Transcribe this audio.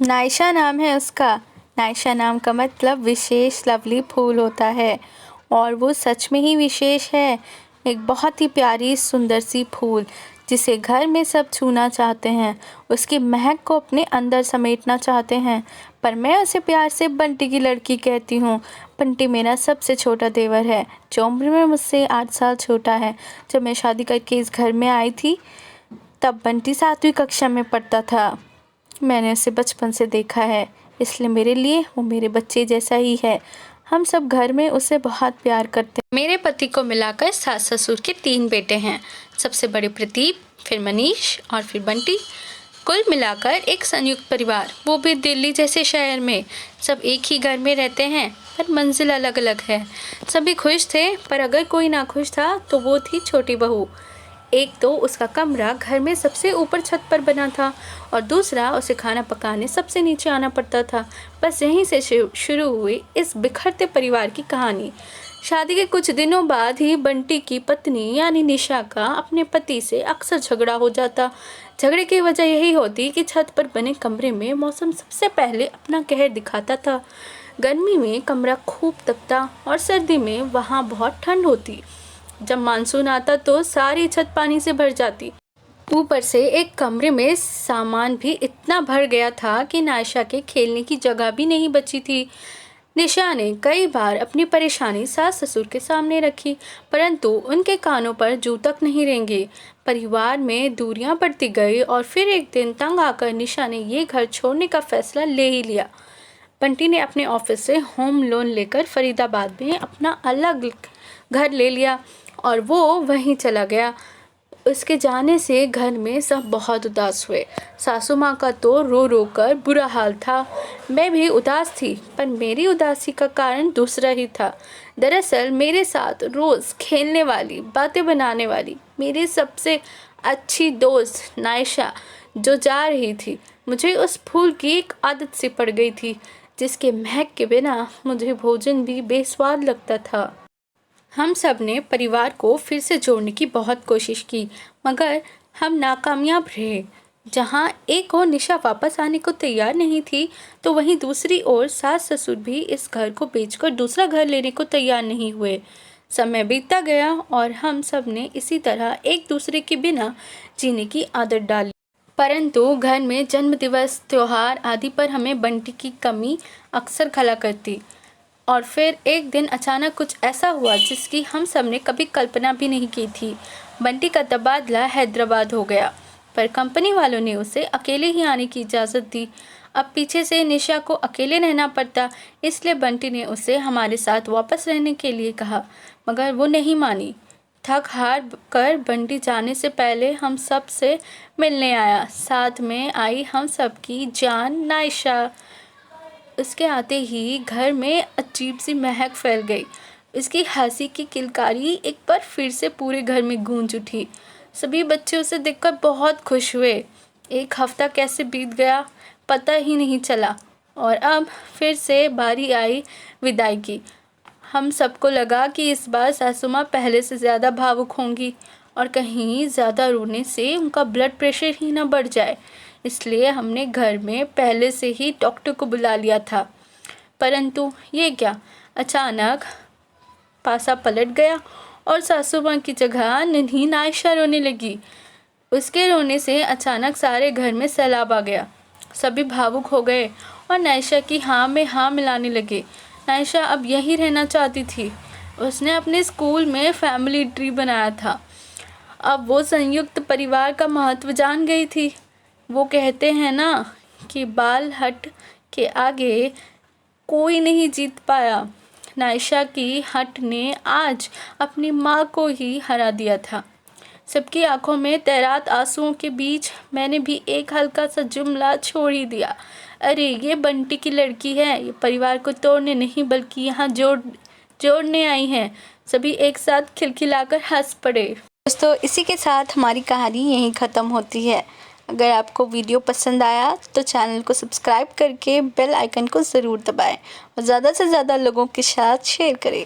नायशा नाम है उसका। नायशा नाम का मतलब विशेष लवली फूल होता है और वो सच में ही विशेष है। एक बहुत ही प्यारी सुंदर सी फूल जिसे घर में सब छूना चाहते हैं, उसकी महक को अपने अंदर समेटना चाहते हैं। पर मैं उसे प्यार से बंटी की लड़की कहती हूँ। बंटी मेरा सबसे छोटा देवर है जो उम्र में मुझसे 8 साल छोटा है। जब मैं शादी करके इस घर में आई थी तब बंटी 7वीं कक्षा में पढ़ता था। मैंने उसे बचपन से देखा है, इसलिए मेरे लिए वो मेरे बच्चे जैसा ही है। हम सब घर में उसे बहुत प्यार करते हैं। मेरे पति को मिलाकर सास ससुर के 3 बेटे हैं। सबसे बड़े प्रदीप, फिर मनीष और फिर बंटी। कुल मिलाकर एक संयुक्त परिवार, वो भी दिल्ली जैसे शहर में। सब एक ही घर में रहते हैं पर मंजिल अलग अलग है। सभी खुश थे, पर अगर कोई ना खुश था तो वो थी छोटी बहू। एक तो उसका कमरा घर में सबसे ऊपर छत पर बना था और दूसरा उसे खाना पकाने सबसे नीचे आना पड़ता था। बस यहीं से शुरू हुई इस बिखरते परिवार की कहानी। शादी के कुछ दिनों बाद ही बंटी की पत्नी यानी निशा का अपने पति से अक्सर झगड़ा हो जाता। झगड़े की वजह यही होती कि छत पर बने कमरे में मौसम सबसे पहले अपना कहर दिखाता था। गर्मी में कमरा खूब तपता और सर्दी में वहाँ बहुत ठंड होती। जब मानसून आता तो सारी छत पानी से भर जाती। ऊपर से एक कमरे में सामान भी इतना भर गया था कि नायशा के खेलने की जगह भी नहीं बची थी। निशा ने कई बार अपनी परेशानी सास ससुर के सामने रखी, परंतु उनके कानों पर जू तक नहीं रेंगे। परिवार में दूरियां बढ़ती गई और फिर एक दिन तंग आकर निशा ने ये घर छोड़ने का फैसला ले ही लिया। बंटी ने अपने ऑफिस से होम लोन लेकर फरीदाबाद में अपना अलग घर ले लिया और वो वहीं चला गया। उसके जाने से घर में सब बहुत उदास हुए। सासू माँ का तो रो रो कर बुरा हाल था। मैं भी उदास थी, पर मेरी उदासी का कारण दूसरा ही था। दरअसल मेरे साथ रोज़ खेलने वाली, बातें बनाने वाली मेरी सबसे अच्छी दोस्त नायशा जो जा रही थी, मुझे उस फूल की एक आदत सी पड़ गई थी जिसके महक के बिना मुझे भोजन भी बेस्वाद लगता था। हम सब ने परिवार को फिर से जोड़ने की बहुत कोशिश की, मगर हम नाकामयाब रहे। जहाँ एक ओर निशा वापस आने को तैयार नहीं थी, तो वहीं दूसरी ओर सास ससुर भी इस घर को बेचकर दूसरा घर लेने को तैयार नहीं हुए। समय बीतता गया और हम सब ने इसी तरह एक दूसरे के बिना जीने की आदत डाली। परंतु घर में जन्मदिवस, त्योहार आदि पर हमें बंटी की कमी अक्सर खला करती। और फिर एक दिन अचानक कुछ ऐसा हुआ जिसकी हम सब ने कभी कल्पना भी नहीं की थी। बंटी का तबादला हैदराबाद हो गया, पर कंपनी वालों ने उसे अकेले ही आने की इजाज़त दी। अब पीछे से निशा को अकेले रहना पड़ता, इसलिए बंटी ने उसे हमारे साथ वापस रहने के लिए कहा, मगर वो नहीं मानी। थक हार कर बंटी जाने से पहले हम सब से मिलने आया। साथ में आई हम सब की जान नायशा। उसके आते ही घर में अजीब सी महक फैल गई। उसकी हंसी की किलकारी एक बार फिर से पूरे घर में गूंज उठी। सभी बच्चे उसे देखकर बहुत खुश हुए। एक हफ्ता कैसे बीत गया पता ही नहीं चला और अब फिर से बारी आई विदाई की। हम सबको लगा कि इस बार सासू माँ पहले से ज़्यादा भावुक होंगी और कहीं ज़्यादा रोने से उनका ब्लड प्रेशर ही ना बढ़ जाए, इसलिए हमने घर में पहले से ही डॉक्टर को बुला लिया था। परंतु ये क्या, अचानक पासा पलट गया और सासू माँ की जगह नन्ही नायशा रोने लगी। उसके रोने से अचानक सारे घर में सैलाब आ गया। सभी भावुक हो गए और नायशा की हाँ में हाँ मिलाने लगे। नायशा अब यहीं रहना चाहती थी। उसने अपने स्कूल में फैमिली ट्री बनाया था। अब वो संयुक्त परिवार का महत्व जान गई थी। वो कहते हैं ना कि बाल हट के आगे कोई नहीं जीत पाया। नायशा की हट ने आज अपनी माँ को ही हरा दिया था। सबकी आंखों में तैरात आंसुओं के बीच मैंने भी एक हल्का सा जुमला छोड़ ही दिया, अरे ये बंटी की लड़की है, ये परिवार को तोड़ने नहीं बल्कि यहाँ जोड़ने आई हैं। सभी एक साथ खिलखिलाकर हंस पड़े। दोस्तों, इसी के साथ हमारी कहानी यहीं ख़त्म होती है। अगर आपको वीडियो पसंद आया तो चैनल को सब्सक्राइब करके बेल आइकन को ज़रूर दबाएं और ज़्यादा से ज़्यादा लोगों के साथ शेयर करें।